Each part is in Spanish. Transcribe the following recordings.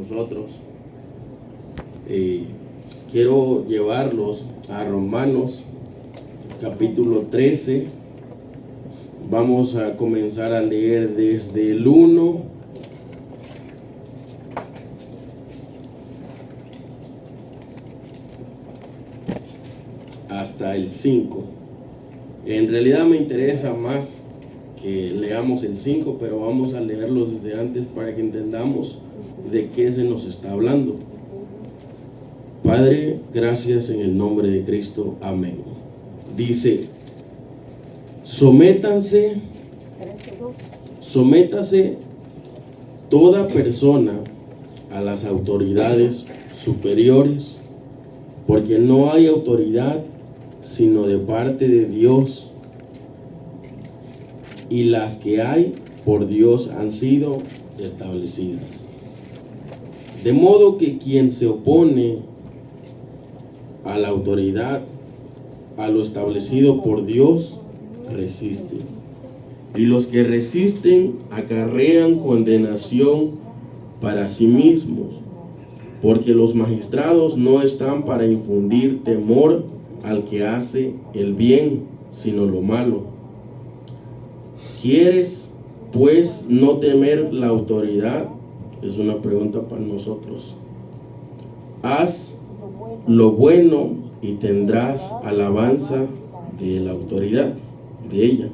nosotros. Quiero llevarlos a Romanos capítulo 13. Vamos a comenzar a leer desde el 1 hasta el 5. En realidad me interesa más que leamos el 5, pero vamos a leerlo desde antes para que entendamos de qué se nos está hablando. Padre, gracias en el nombre de Cristo. Amén. Dice: sométase toda persona a las autoridades superiores, porque no hay autoridad sino de parte de Dios, y las que hay por Dios han sido establecidas. De modo que quien se opone a la autoridad, a lo establecido por Dios, resiste. Y los que resisten acarrean condenación para sí mismos, porque los magistrados no están para infundir temor al que hace el bien, sino lo malo. ¿Quieres, pues, no temer la autoridad? Es una pregunta para nosotros. Haz lo bueno y tendrás alabanza de la autoridad, de ella,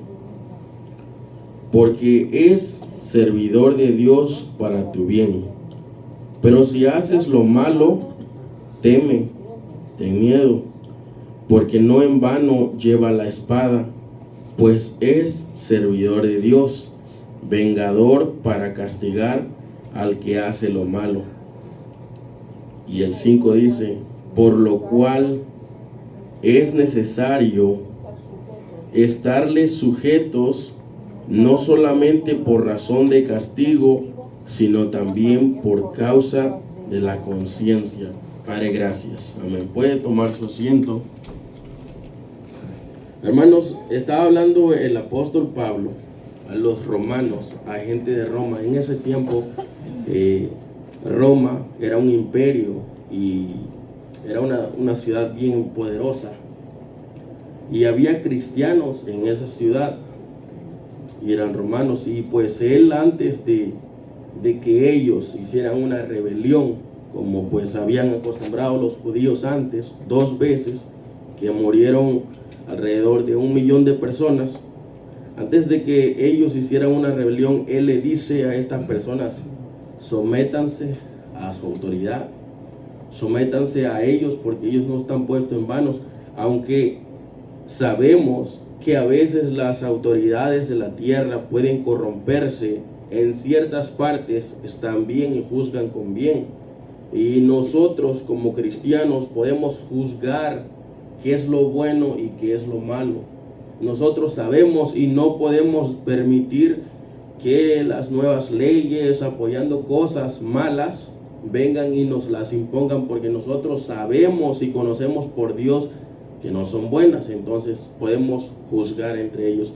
porque es servidor de Dios para tu bien. Pero si haces lo malo, teme, ten miedo, porque no en vano lleva la espada, pues es servidor de Dios, vengador para castigar al que hace lo malo. Y el 5 dice: por lo cual es necesario estarles sujetos, no solamente por razón de castigo, sino también por causa de la conciencia. Padre, gracias. Amén. Puede tomar su asiento. Hermanos, estaba hablando el apóstol Pablo a los romanos, a gente de Roma. En ese tiempo, Roma era un imperio y era una ciudad bien poderosa. Y había cristianos en esa ciudad y eran romanos. Y pues él, antes de que ellos hicieran una rebelión, como pues habían acostumbrado los judíos antes, 2 veces que murieron alrededor de 1 millón de personas, antes de que ellos hicieran una rebelión, él le dice a estas personas: sométanse a su autoridad, sométanse a ellos, porque ellos no están puestos en vanos. Aunque sabemos que a veces las autoridades de la tierra pueden corromperse, en ciertas partes están bien y juzgan con bien, y nosotros como cristianos podemos juzgar qué es lo bueno y qué es lo malo. Nosotros sabemos y no podemos permitir que las nuevas leyes apoyando cosas malas vengan y nos las impongan, porque nosotros sabemos y conocemos por Dios que no son buenas. Entonces podemos juzgar entre ellos.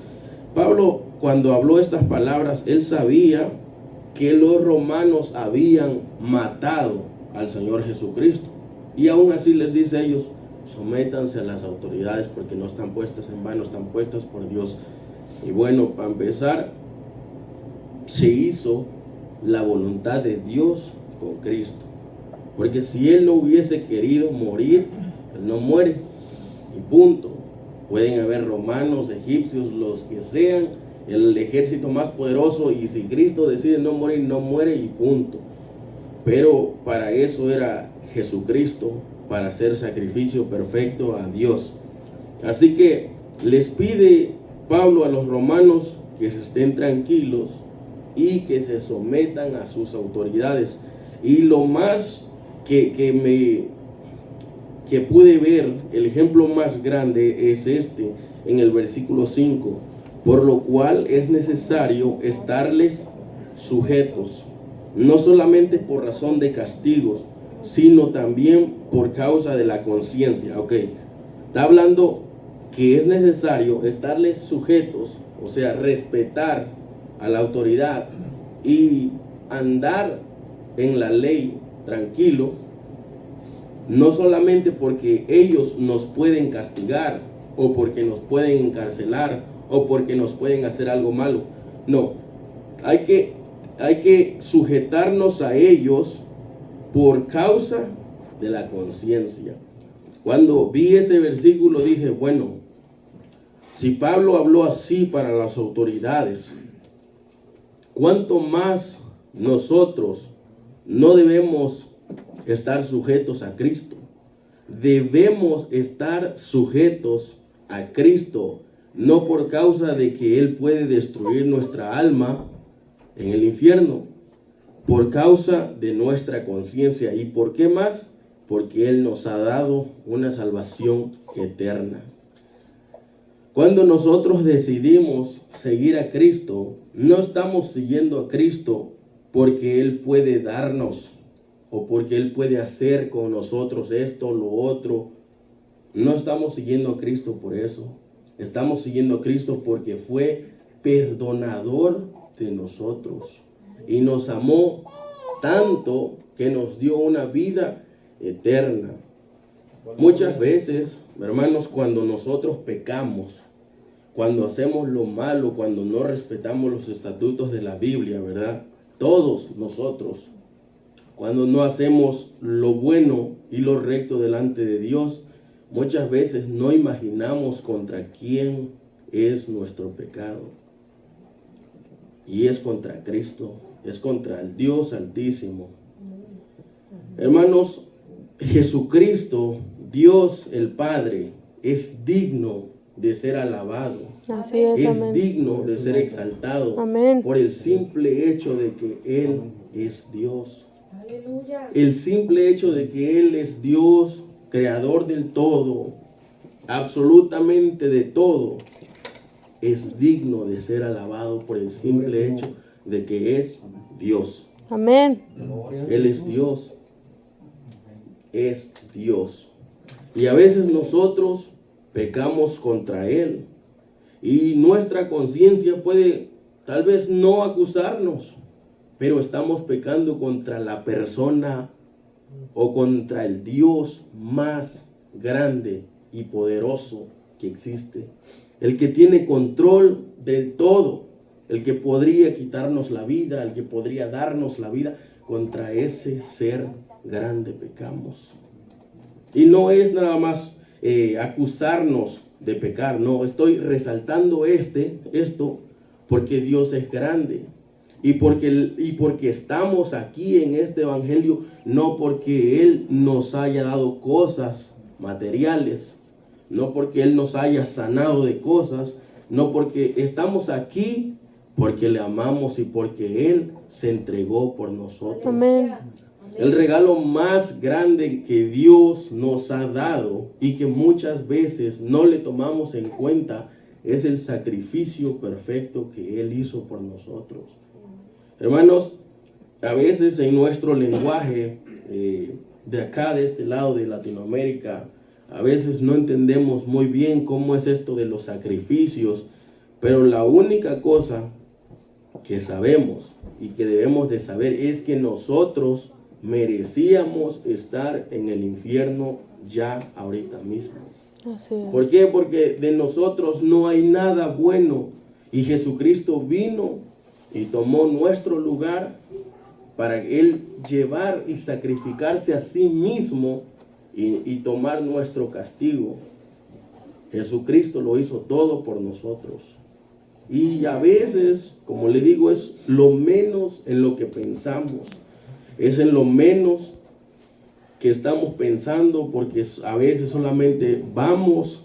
Pablo, cuando habló estas palabras, él sabía que los romanos habían matado al Señor Jesucristo, y aún así les dice a ellos: sométanse a las autoridades, porque no están puestas en vano, están puestas por Dios. Y bueno, para empezar, se hizo la voluntad de Dios con Cristo, porque si Él no hubiese querido morir, Él no muere, y punto. Pueden haber romanos, egipcios, los que sean, el ejército más poderoso, y si Cristo decide no morir, no muere, y punto. Pero para eso era Jesucristo, para hacer sacrificio perfecto a Dios. Así que les pide Pablo a los romanos que se estén tranquilos y que se sometan a sus autoridades. Y lo más que pude ver, el ejemplo más grande es en el versículo 5: por lo cual es necesario estarles sujetos, no solamente por razón de castigos, sino también por causa de la conciencia. Ok, está hablando que es necesario estarles sujetos, o sea, respetar a la autoridad y andar en la ley tranquilo, no solamente porque ellos nos pueden castigar o porque nos pueden encarcelar o porque nos pueden hacer algo malo. No, hay que sujetarnos a ellos por causa de la conciencia. Cuando vi ese versículo dije, bueno, si Pablo habló así para las autoridades, ¿cuánto más nosotros no debemos estar sujetos a Cristo? Debemos estar sujetos a Cristo, no por causa de que Él puede destruir nuestra alma en el infierno, por causa de nuestra conciencia. ¿Y por qué más? Porque Él nos ha dado una salvación eterna. Cuando nosotros decidimos seguir a Cristo, no estamos siguiendo a Cristo porque Él puede darnos o porque Él puede hacer con nosotros esto, lo otro. No estamos siguiendo a Cristo por eso. Estamos siguiendo a Cristo porque fue perdonador de nosotros y nos amó tanto que nos dio una vida eterna. Muchas veces, hermanos, cuando nosotros pecamos, cuando hacemos lo malo, cuando no respetamos los estatutos de la Biblia, ¿verdad? Todos nosotros, cuando no hacemos lo bueno y lo recto delante de Dios, muchas veces no imaginamos contra quién es nuestro pecado. Y es contra Cristo, es contra el Dios Altísimo. Hermanos, Jesucristo, Dios el Padre, es digno de ser alabado. Así es digno de ser exaltado. Amén. Por el simple hecho de que Él es Dios. Aleluya. El simple hecho de que Él es Dios, creador del todo, absolutamente de todo, es digno de ser alabado por el simple hecho de que es Dios. Amén. Él es Dios. Es Dios. Y a veces nosotros pecamos contra Él. Y nuestra conciencia puede tal vez no acusarnos, pero estamos pecando contra la persona o contra el Dios más grande y poderoso que existe. El que tiene control del todo, el que podría quitarnos la vida, el que podría darnos la vida. Contra ese ser grande pecamos. Y no es nada más acusarnos de pecar, no, estoy resaltando esto porque Dios es grande y porque estamos aquí en este evangelio, no porque Él nos haya dado cosas materiales, no porque Él nos haya sanado de cosas, no, porque estamos aquí porque le amamos y porque Él se entregó por nosotros. Amén. El regalo más grande que Dios nos ha dado y que muchas veces no le tomamos en cuenta es el sacrificio perfecto que Él hizo por nosotros. Hermanos, a veces en nuestro lenguaje de acá, de este lado de Latinoamérica, a veces no entendemos muy bien cómo es esto de los sacrificios, pero la única cosa que sabemos y que debemos de saber es que nosotros merecíamos estar en el infierno ya ahorita mismo. Así es. ¿Por qué? Porque de nosotros no hay nada bueno y Jesucristo vino y tomó nuestro lugar para Él llevar y sacrificarse a sí mismo y tomar nuestro castigo. Jesucristo lo hizo todo por nosotros. Y a veces, como le digo, es lo menos en lo que pensamos. Es en lo menos que estamos pensando, porque a veces solamente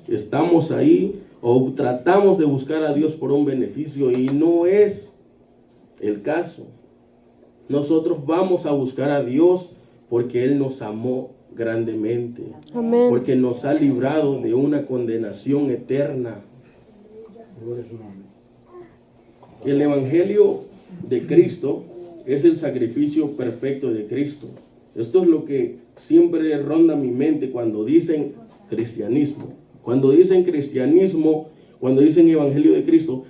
estamos ahí o tratamos de buscar a Dios por un beneficio y no es el caso. Nosotros vamos a buscar a Dios porque Él nos amó grandemente. Amén. Porque nos ha librado de una condenación eterna. El evangelio de Cristo es el sacrificio perfecto de Cristo. Esto es lo que siempre ronda mi mente cuando dicen cristianismo. Cuando dicen cristianismo, cuando dicen evangelio de Cristo,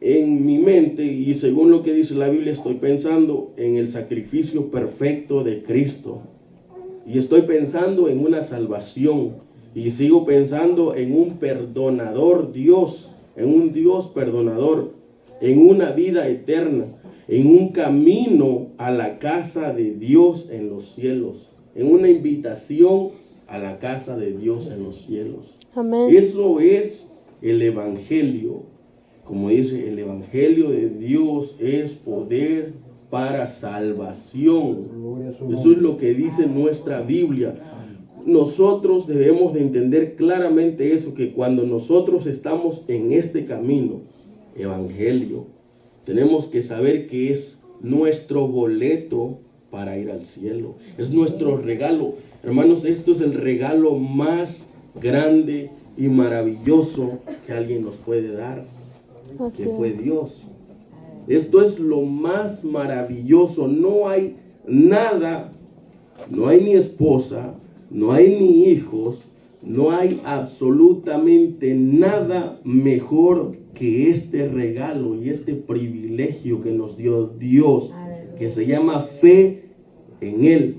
en mi mente, y según lo que dice la Biblia, estoy pensando en el sacrificio perfecto de Cristo. Y estoy pensando en una salvación. Y sigo pensando en un perdonador Dios, en un Dios perdonador, en una vida eterna, en un camino a la casa de Dios en los cielos, en una invitación a la casa de Dios en los cielos. Amén. Eso es el Evangelio. Como dice, el Evangelio de Dios es poder para salvación. Eso es lo que dice nuestra Biblia. Nosotros debemos de entender claramente eso, que cuando nosotros estamos en este camino, Evangelio, tenemos que saber que es nuestro boleto para ir al cielo. Es nuestro regalo. Hermanos, esto es el regalo más grande y maravilloso que alguien nos puede dar, Así que es. fue Dios. Esto es lo más maravilloso. No hay nada, no hay ni esposa, no hay ni hijos, no hay absolutamente nada mejor que este regalo y este privilegio que nos dio Dios, que se llama fe en Él.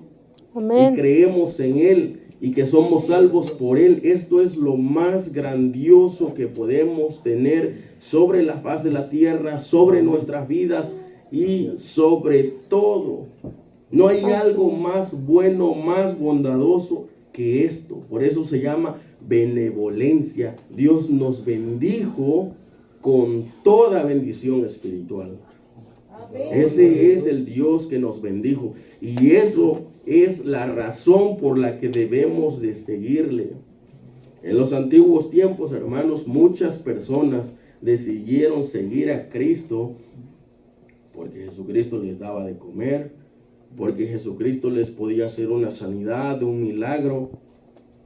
Amén. Y creemos en Él y que somos salvos por Él. Esto es lo más grandioso que podemos tener sobre la faz de la tierra, sobre nuestras vidas y sobre todo. No hay algo más bueno, más bondadoso que esto. Por eso se llama benevolencia. Dios nos bendijo con toda bendición espiritual. Ese es el Dios que nos bendijo. Y eso es la razón por la que debemos de seguirle. En los antiguos tiempos, hermanos, muchas personas decidieron seguir a Cristo porque Jesucristo les daba de comer, porque Jesucristo les podía hacer una sanidad, un milagro,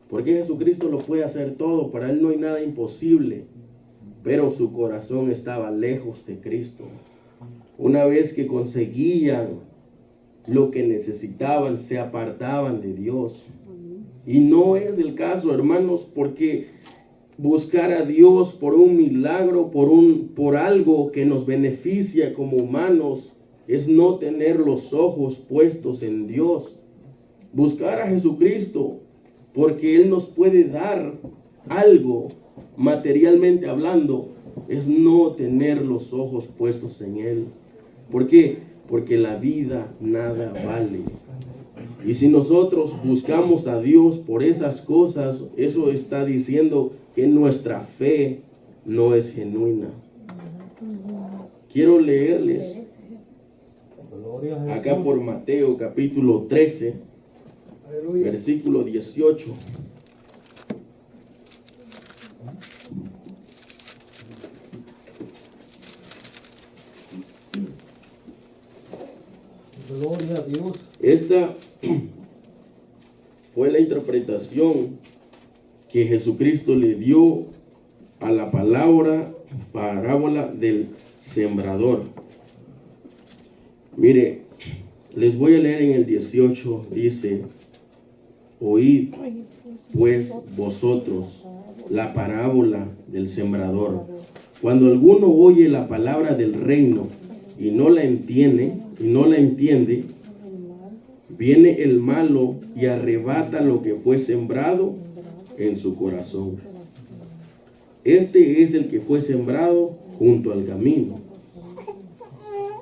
porque Jesucristo lo puede hacer todo. Para Él no hay nada imposible, pero su corazón estaba lejos de Cristo. Una vez que conseguían lo que necesitaban, se apartaban de Dios. Y no es el caso, hermanos, porque buscar a Dios por un milagro, por algo que nos beneficia como humanos, es no tener los ojos puestos en Dios. Buscar a Jesucristo porque Él nos puede dar algo, materialmente hablando, es no tener los ojos puestos en Él. ¿Por qué? Porque la vida nada vale. Y si nosotros buscamos a Dios por esas cosas, eso está diciendo que nuestra fe no es genuina. Quiero leerles acá por Mateo capítulo 13, versículo 18. Gloria a Dios. Esta fue la interpretación que Jesucristo le dio a la parábola del sembrador. Mire, les voy a leer en el 18, dice: oíd pues vosotros la parábola del sembrador. Cuando alguno oye la palabra del reino y no la entiende, viene el malo y arrebata lo que fue sembrado en su corazón. Este es el que fue sembrado junto al camino.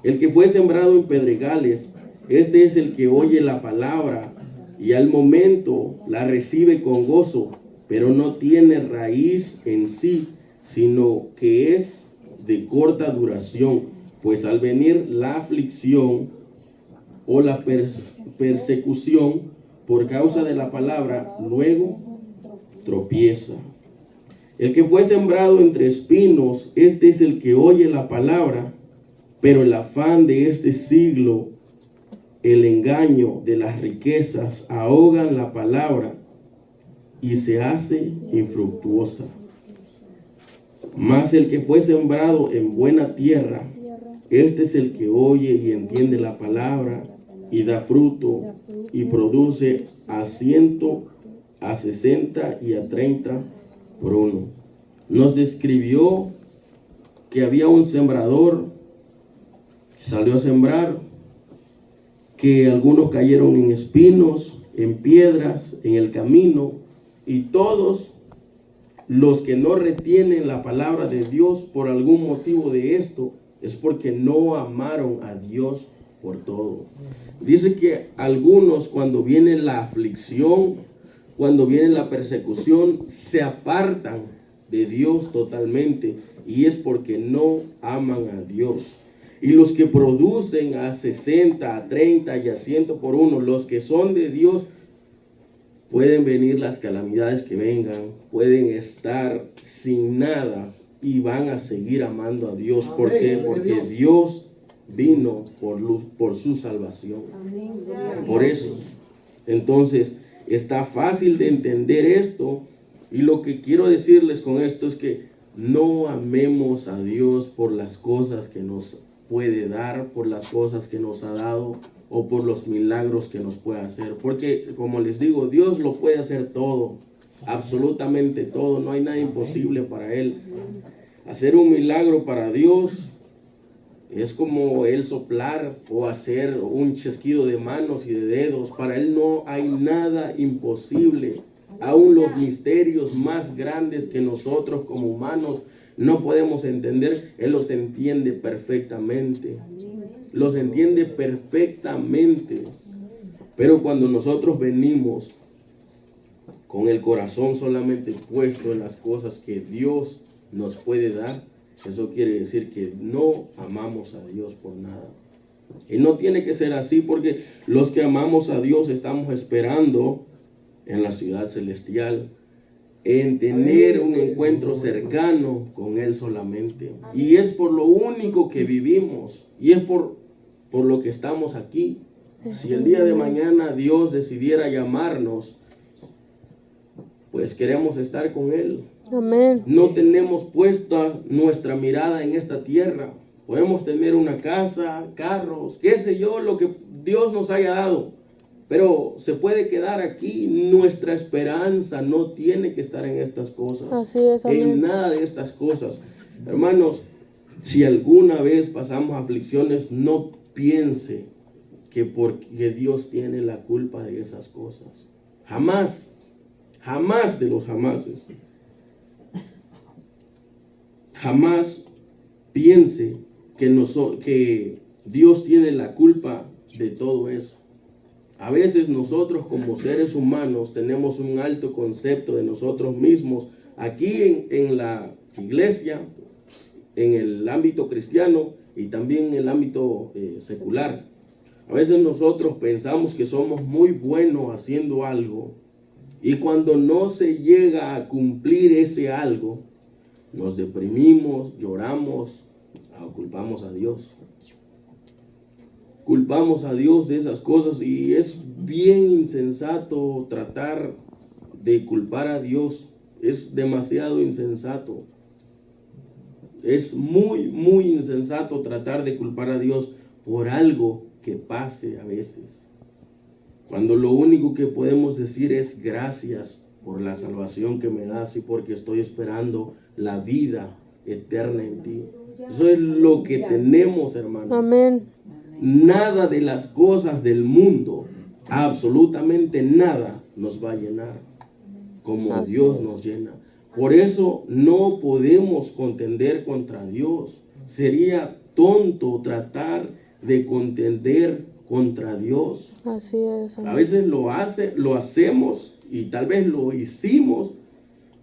El que fue sembrado en pedregales, este es el que oye la palabra y al momento la recibe con gozo, pero no tiene raíz en sí, sino que es de corta duración, pues al venir la aflicción o la persecución por causa de la palabra, luego tropieza. El que fue sembrado entre espinos, este es el que oye la palabra, pero el afán de este siglo, el engaño de las riquezas, ahogan la palabra y se hace infructuosa. Mas el que fue sembrado en buena tierra, este es el que oye y entiende la palabra y da fruto y produce a 100, a 60 y a 30 por uno. Nos describió que había un sembrador que salió a sembrar, que algunos cayeron en espinos, en piedras, en el camino, y todos los que no retienen la palabra de Dios por algún motivo de esto, es porque no amaron a Dios por todo. Dice que algunos, cuando viene la aflicción, cuando viene la persecución, se apartan de Dios totalmente, y es porque no aman a Dios. Y los que producen a 60, a 30 y a 100 por uno, los que son de Dios, pueden venir las calamidades que vengan, pueden estar sin nada y van a seguir amando a Dios. ¿Por qué? Porque Dios vino por su salvación. Por eso. Entonces, está fácil de entender esto, y lo que quiero decirles con esto es que no amemos a Dios por las cosas que nos puede dar, por las cosas que nos ha dado, o por los milagros que nos puede hacer. Porque, como les digo, Dios lo puede hacer todo, absolutamente todo. No hay nada imposible para Él. Hacer un milagro para Dios es como Él soplar o hacer un chasquido de manos y de dedos. Para Él no hay nada imposible. Aún los misterios más grandes que nosotros como humanos no podemos entender, Él los entiende perfectamente. Los entiende perfectamente. Pero cuando nosotros venimos con el corazón solamente puesto en las cosas que Dios nos puede dar, eso quiere decir que no amamos a Dios por nada. Y no tiene que ser así, porque los que amamos a Dios estamos esperando en la ciudad celestial, en tener un encuentro cercano con Él solamente. Y es por lo único que vivimos, y es por lo que estamos aquí. Si el día de mañana Dios decidiera llamarnos, pues queremos estar con Él. Amén. No tenemos puesta nuestra mirada en esta tierra. Podemos tener una casa, carros, qué sé yo, lo que Dios nos haya dado, pero se puede quedar aquí. Nuestra esperanza no tiene que estar en estas cosas. Así es, amén. En nada de estas cosas. Hermanos, si alguna vez pasamos aflicciones, no piense que porque Dios tiene la culpa de esas cosas. Jamás, jamás de los jamases. Jamás piense que Dios tiene la culpa de todo eso. A veces nosotros como seres humanos tenemos un alto concepto de nosotros mismos. Aquí en la iglesia, en el ámbito cristiano y también en el ámbito secular. A veces nosotros pensamos que somos muy buenos haciendo algo, y cuando no se llega a cumplir ese algo, nos deprimimos, lloramos, culpamos a Dios. Culpamos a Dios de esas cosas, y es bien insensato tratar de culpar a Dios. Es demasiado insensato. Es muy, muy insensato tratar de culpar a Dios por algo que pase a veces, cuando lo único que podemos decir es gracias por la salvación que me das y porque estoy esperando la vida eterna en ti. Eso es lo que tenemos, hermano. Amén. Nada de las cosas del mundo, absolutamente nada, nos va a llenar como Dios nos llena. Por eso no podemos contender contra Dios. Sería tonto tratar de contender contra Dios. Así es, amén. A veces lo hacemos, y tal vez lo hicimos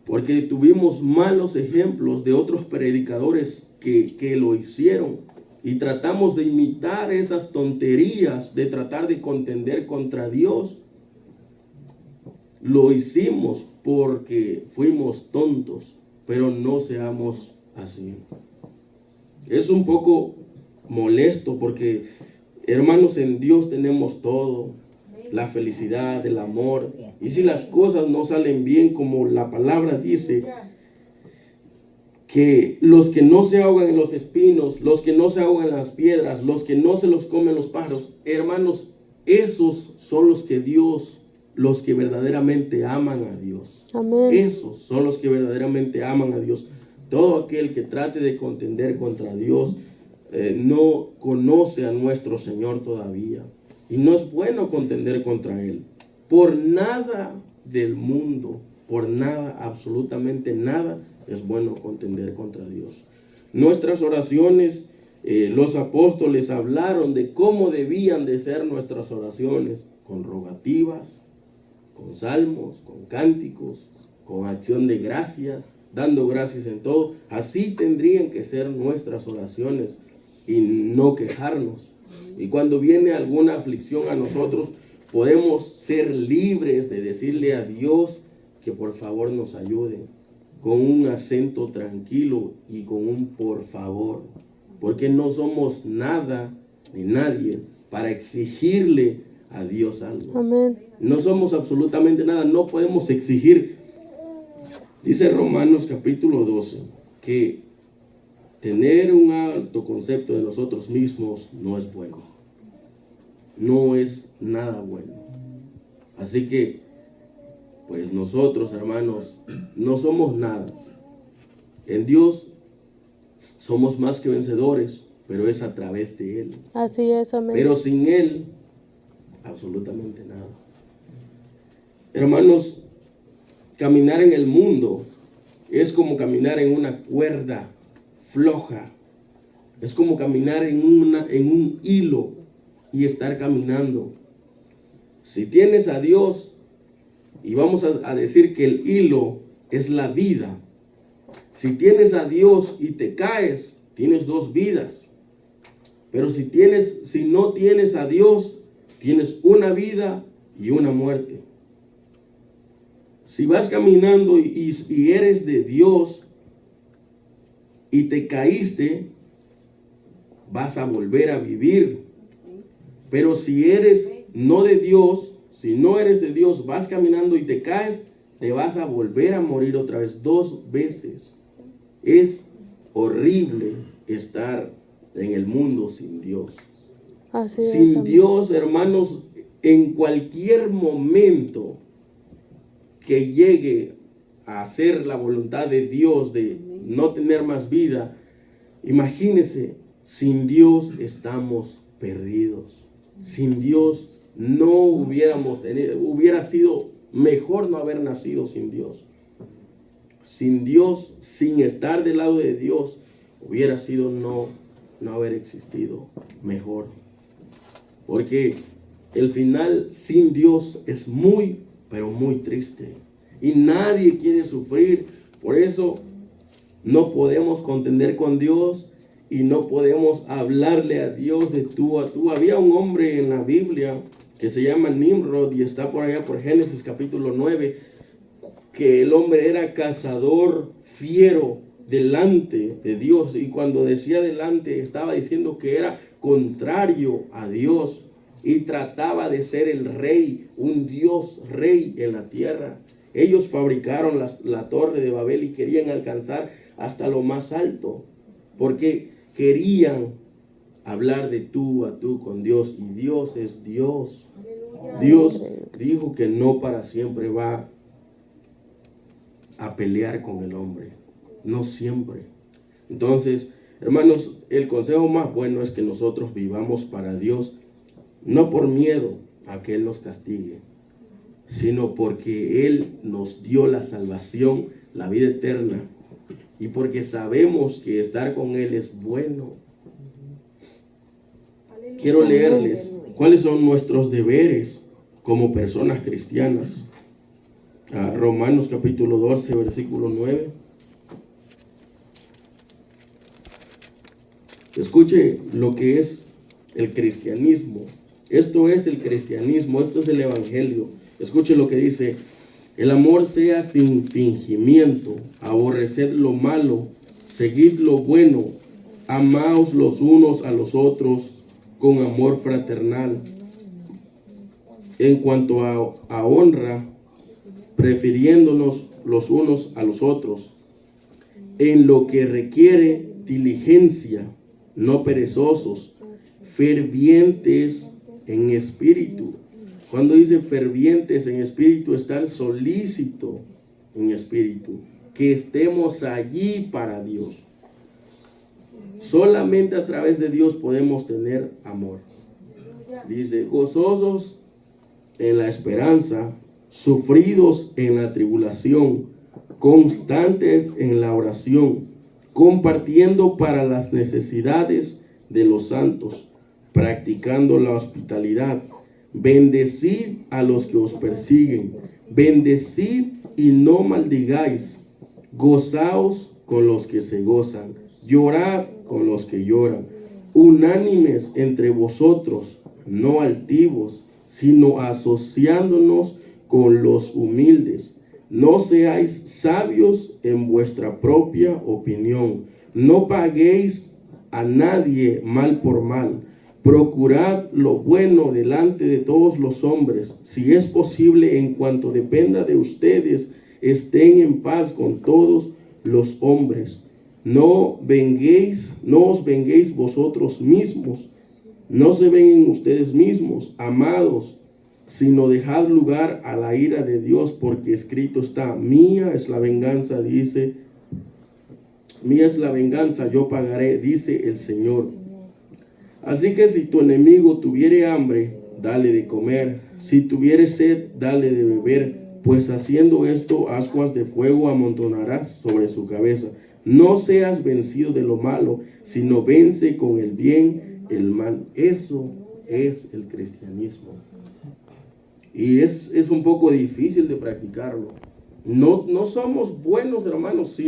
porque tuvimos malos ejemplos de otros predicadores que lo hicieron, y tratamos de imitar esas tonterías de tratar de contender contra Dios. Lo hicimos porque fuimos tontos, pero no seamos así. Es un poco molesto porque, hermanos, en Dios tenemos todo: la felicidad, el amor. Y si las cosas no salen bien, como la palabra dice, que los que no se ahogan en los espinos, los que no se ahogan en las piedras, los que no se los comen los pájaros, hermanos, esos son los que verdaderamente aman a Dios. Amén. Esos son los que verdaderamente aman a Dios. Todo aquel que trate de contender contra Dios no conoce a nuestro Señor todavía. Y no es bueno contender contra Él. Por nada del mundo, por nada, absolutamente nada, es bueno contender contra Dios. Nuestras oraciones, los apóstoles hablaron de cómo debían de ser nuestras oraciones, con rogativas, con salmos, con cánticos, con acción de gracias, dando gracias en todo. Así tendrían que ser nuestras oraciones y no quejarnos. Y cuando viene alguna aflicción a nosotros, podemos ser libres de decirle a Dios que por favor nos ayude, con un acento tranquilo y con un por favor, porque no somos nada ni nadie para exigirle a Dios algo. Amén. No somos absolutamente nada, no podemos exigir. Dice Romanos capítulo 12 que tener un alto concepto de nosotros mismos no es bueno. No es nada bueno. Así que, pues nosotros, hermanos, no somos nada. En Dios somos más que vencedores, pero es a través de Él. Así es, amén. Pero sin Él, absolutamente nada. Hermanos, caminar en el mundo es como caminar en una cuerda floja. Es como caminar en un hilo y estar caminando. Si tienes a Dios, y vamos a decir que el hilo es la vida. Si tienes a Dios y te caes, tienes dos vidas. Pero si no tienes a Dios, tienes una vida y una muerte. Si vas caminando y eres de Dios y te caíste, vas a volver a vivir. Pero si eres no de Dios, si no eres de Dios, vas caminando y te caes, te vas a volver a morir otra vez, 2 veces. Es horrible estar en el mundo sin Dios. Así es, Sin amén. Dios, hermanos, en cualquier momento que llegue a hacer la voluntad de Dios, de no tener más vida, imagínense, sin Dios estamos perdidos. Sin Dios no hubiera sido mejor no haber nacido sin Dios. Sin Dios, sin estar del lado de Dios, hubiera sido no haber existido mejor. Porque el final sin Dios es muy, pero muy triste. Y nadie quiere sufrir. Por eso no podemos contender con Dios y no podemos hablarle a Dios de tú a tú. Había un hombre en la Biblia que se llama Nimrod y está por allá por Génesis capítulo 9, que el hombre era cazador fiero delante de Dios, y cuando decía delante estaba diciendo que era contrario a Dios y trataba de ser el rey, un Dios rey en la tierra. Ellos fabricaron la torre de Babel y querían alcanzar hasta lo más alto, porque querían hablar de tú a tú con Dios, y Dios es Dios. Dios dijo que no para siempre va a pelear con el hombre, no siempre. Entonces, hermanos, el consejo más bueno es que nosotros vivamos para Dios, no por miedo a que Él nos castigue, sino porque Él nos dio la salvación, la vida eterna, y porque sabemos que estar con Él es bueno. Quiero leerles cuáles son nuestros deberes como personas cristianas. Romanos capítulo 12, versículo 9. Escuche lo que es el cristianismo. Esto es el cristianismo, esto es el evangelio. Escuche lo que dice: el amor sea sin fingimiento, aborreced lo malo, seguid lo bueno, amaos los unos a los otros con amor fraternal. En cuanto a honra, prefiriéndonos los unos a los otros, en lo que requiere diligencia, no perezosos, fervientes en espíritu. Cuando dice fervientes en espíritu, estar solícito en espíritu. que estemos allí para Dios. Solamente a través de Dios podemos tener amor. Dice, gozosos en la esperanza, sufridos en la tribulación, constantes en la oración, compartiendo para las necesidades de los santos, practicando la hospitalidad. Bendecid a los que os persiguen, bendecid y no maldigáis, gozaos con los que se gozan, llorad con los que lloran, unánimes entre vosotros, no altivos, sino asociándonos con los humildes. No seáis sabios en vuestra propia opinión, no paguéis a nadie mal por mal. Procurad lo bueno delante de todos los hombres. Si es posible, en cuanto dependa de ustedes, estén en paz con todos los hombres. No os venguéis vosotros mismos. No se venguen ustedes mismos, amados, sino dejad lugar a la ira de Dios, porque escrito está: mía es la venganza, dice, mía es la venganza, yo pagaré, dice el Señor. Así que si tu enemigo tuviere hambre, dale de comer. Si tuviere sed, dale de beber, pues haciendo esto, ascuas de fuego amontonarás sobre su cabeza. No seas vencido de lo malo, sino vence con el bien el mal. Eso es el cristianismo. Y es un poco difícil de practicarlo. No somos buenos, hermanos,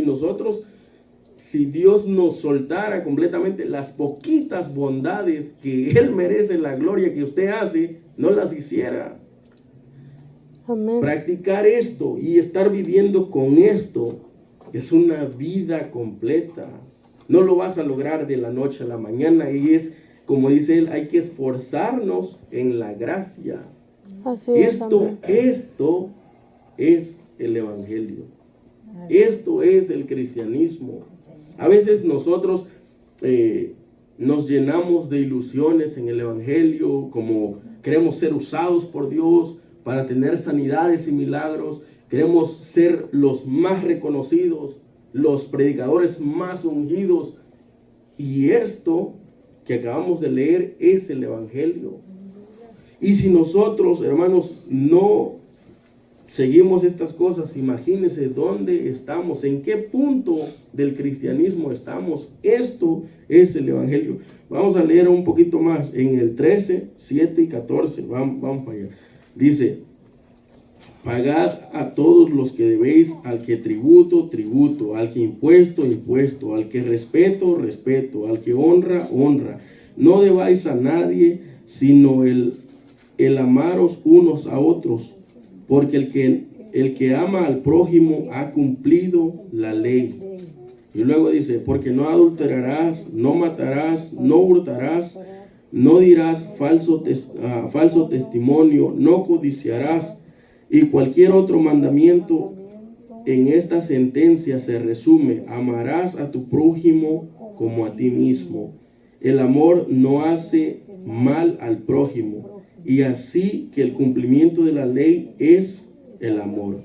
si Dios nos soltara completamente las poquitas bondades que Él merece, la gloria que usted hace, no las hiciera. Amén. Practicar esto y estar viviendo con esto es una vida completa. No lo vas a lograr de la noche a la mañana, y es, como dice él, hay que esforzarnos en la gracia. Así es, Esto es el evangelio. Esto es el cristianismo. A veces nosotros nos llenamos de ilusiones en el evangelio, como queremos ser usados por Dios para tener sanidades y milagros. Queremos ser los más reconocidos, los predicadores más ungidos. Y esto que acabamos de leer es el evangelio. Y si nosotros, hermanos, no seguimos estas cosas, imagínense dónde estamos, en qué punto del cristianismo estamos. Esto es el evangelio. Vamos a leer un poquito más en el 13, 7 y 14. Vamos para allá. Dice: pagad a todos los que debéis, al que tributo, tributo, al que impuesto, impuesto, al que respeto, respeto, al que honra, honra. No debáis a nadie, sino el amaros unos a otros, porque el que ama al prójimo ha cumplido la ley. Y luego dice: porque no adulterarás, no matarás, no hurtarás, no dirás falso testimonio, no codiciarás. Y cualquier otro mandamiento en esta sentencia se resume: amarás a tu prójimo como a ti mismo. El amor no hace mal al prójimo, y así que el cumplimiento de la ley es el amor.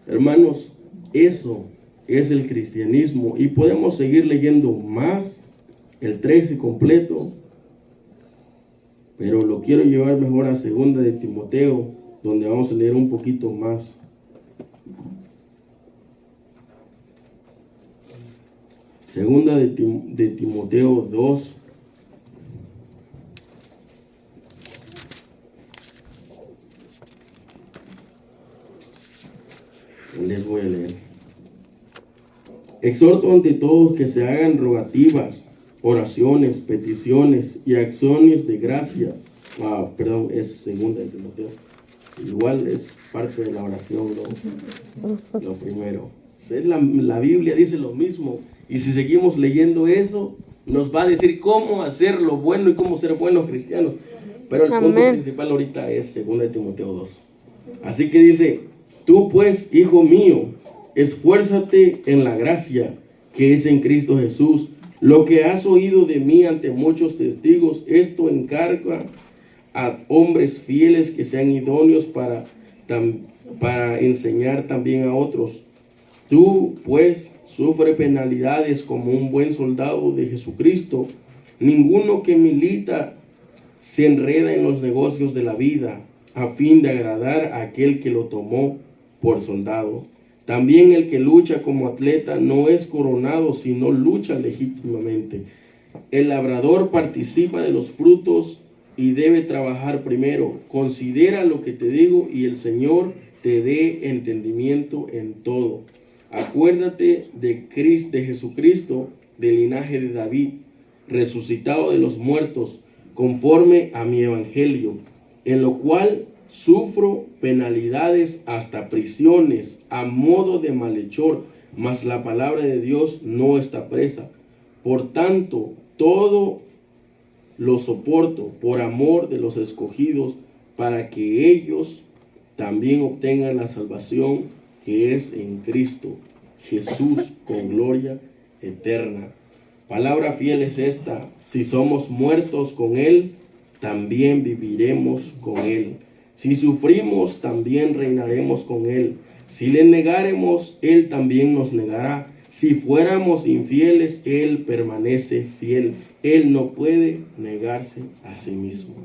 Hermanos, eso es el cristianismo, y podemos seguir leyendo más, el 13 completo, pero lo quiero llevar mejor a 2 de Timoteo, donde vamos a leer un poquito más. Segunda de Timoteo 2. Les voy a leer. Exhorto ante todos que se hagan rogativas, oraciones, peticiones y acciones de gracia. Es segunda de Timoteo. Igual es parte de la oración, lo primero. La Biblia dice lo mismo. Y si seguimos leyendo eso, nos va a decir cómo hacer lo bueno y cómo ser buenos cristianos. Pero el punto principal ahorita es segunda de Timoteo 2. Así que dice: tú pues, hijo mío, esfuérzate en la gracia que es en Cristo Jesús. Lo que has oído de mí ante muchos testigos, esto encarga a hombres fieles que sean idóneos para para enseñar también a otros. Tú, pues, sufre penalidades como un buen soldado de Jesucristo. Ninguno que milita se enreda en los negocios de la vida a fin de agradar a aquel que lo tomó por soldado. También el que lucha como atleta no es coronado, sino lucha legítimamente. El labrador participa de los frutos y debe trabajar primero. Considera lo que te digo y el Señor te dé entendimiento en todo. Acuérdate de Jesucristo, del linaje de David, resucitado de los muertos, conforme a mi evangelio, en lo cual sufro penalidades hasta prisiones a modo de malhechor, mas la palabra de Dios no está presa. Por tanto, todo lo soporto por amor de los escogidos, para que ellos también obtengan la salvación que es en Cristo Jesús, con gloria eterna. Palabra fiel es esta: si somos muertos con Él, también viviremos con Él. Si sufrimos, también reinaremos con Él. Si le negáremos, Él también nos negará. Si fuéramos infieles, Él permanece fiel. Él no puede negarse a sí mismo.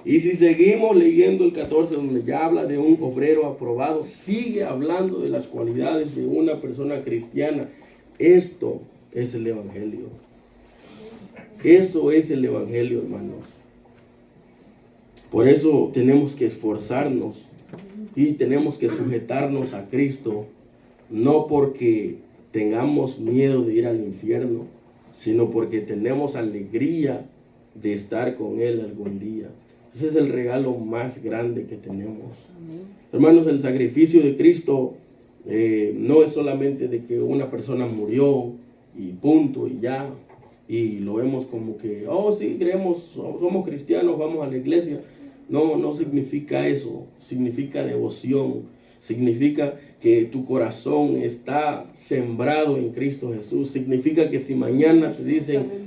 Y si seguimos leyendo el 14, donde ya habla de un obrero aprobado, sigue hablando de las cualidades de una persona cristiana. Esto es el Evangelio. Eso es el Evangelio, hermanos. Por eso tenemos que esforzarnos y tenemos que sujetarnos a Cristo, no porque tengamos miedo de ir al infierno, sino porque tenemos alegría de estar con Él algún día. Ese es el regalo más grande que tenemos. Amén. Hermanos, el sacrificio de Cristo no es solamente de que una persona murió y punto y ya, y lo vemos como que, oh sí, creemos, somos cristianos, vamos a la iglesia. No, no significa eso. Significa devoción. Significa que tu corazón está sembrado en Cristo Jesús. Significa que si mañana te dicen,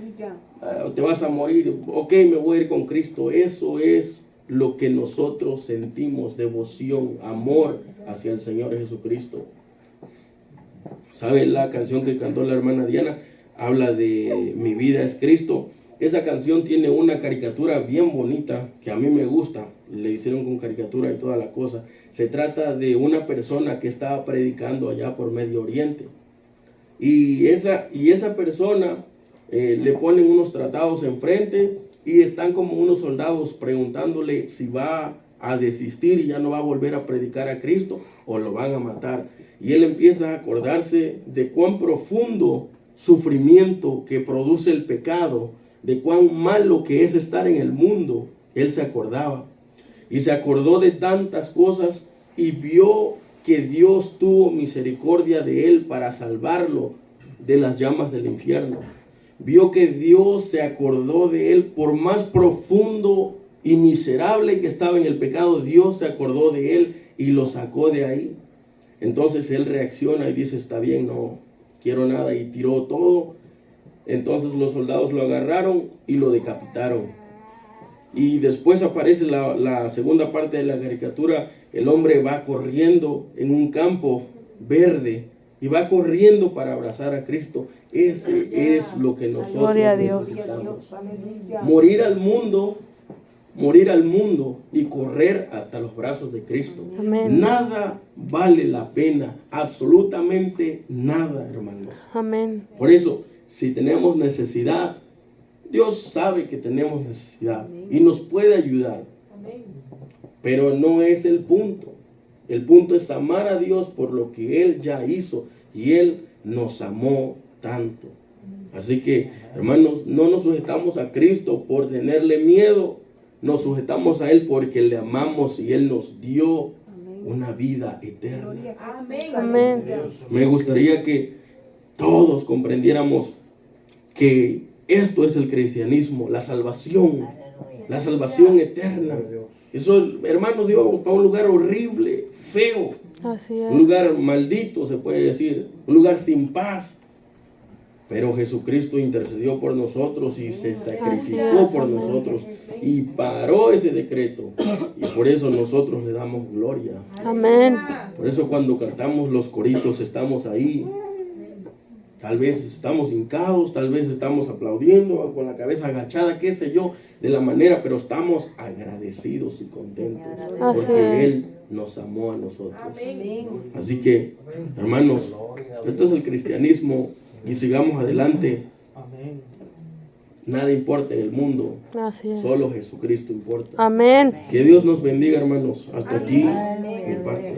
te vas a morir, ok, me voy a ir con Cristo. Eso es lo que nosotros sentimos: devoción, amor hacia el Señor Jesucristo. ¿Sabe la canción que cantó la hermana Diana? Habla de mi vida es Cristo. Esa canción tiene una caricatura bien bonita que a mí me gusta. Le hicieron con caricatura y toda la cosa. Se trata de una persona que estaba predicando allá por Medio Oriente. Y esa persona le ponen unos tratados enfrente y están como unos soldados preguntándole si va a desistir y ya no va a volver a predicar a Cristo o lo van a matar. Y él empieza a acordarse de cuán profundo sufrimiento que produce el pecado, de cuán malo que es estar en el mundo. Él se acordaba y se acordó de tantas cosas y vio que Dios tuvo misericordia de él para salvarlo de las llamas del infierno. Vio que Dios se acordó de él, por más profundo y miserable que estaba en el pecado. Dios se acordó de él y lo sacó de ahí. Entonces él reacciona y dice, está bien, no quiero nada, y tiró todo. Entonces los soldados lo agarraron y lo decapitaron. Y después aparece la segunda parte de la caricatura. El hombre va corriendo en un campo verde y va corriendo para abrazar a Cristo. Ese es lo que nosotros necesitamos. Morir al mundo y correr hasta los brazos de Cristo. Amén. Nada vale la pena, absolutamente nada, hermanos. Amén. Por eso, si tenemos necesidad, Dios sabe que tenemos necesidad y nos puede ayudar. Pero no es el punto. El punto es amar a Dios por lo que Él ya hizo, y Él nos amó tanto. Así que, hermanos, no nos sujetamos a Cristo por tenerle miedo. Nos sujetamos a Él porque le amamos y Él nos dio una vida eterna. Amén. Me gustaría que todos comprendiéramos que esto es el cristianismo, la salvación eterna. Eso, hermanos, íbamos para un lugar horrible, feo, un lugar maldito, se puede decir, un lugar sin paz. Pero Jesucristo intercedió por nosotros y se sacrificó Así es, por amén. nosotros y paró ese decreto. Y por eso nosotros le damos gloria. Amén. Por eso cuando cantamos los coritos estamos ahí. Tal vez estamos hincados, tal vez estamos aplaudiendo con la cabeza agachada, qué sé yo, de la manera, pero estamos agradecidos y contentos Así porque es. Él nos amó a nosotros. Así que, hermanos, esto es el cristianismo y sigamos adelante. Nada importa en el mundo, Así es. solo Jesucristo importa. Amén. Que Dios nos bendiga, hermanos. Hasta aquí mi parte.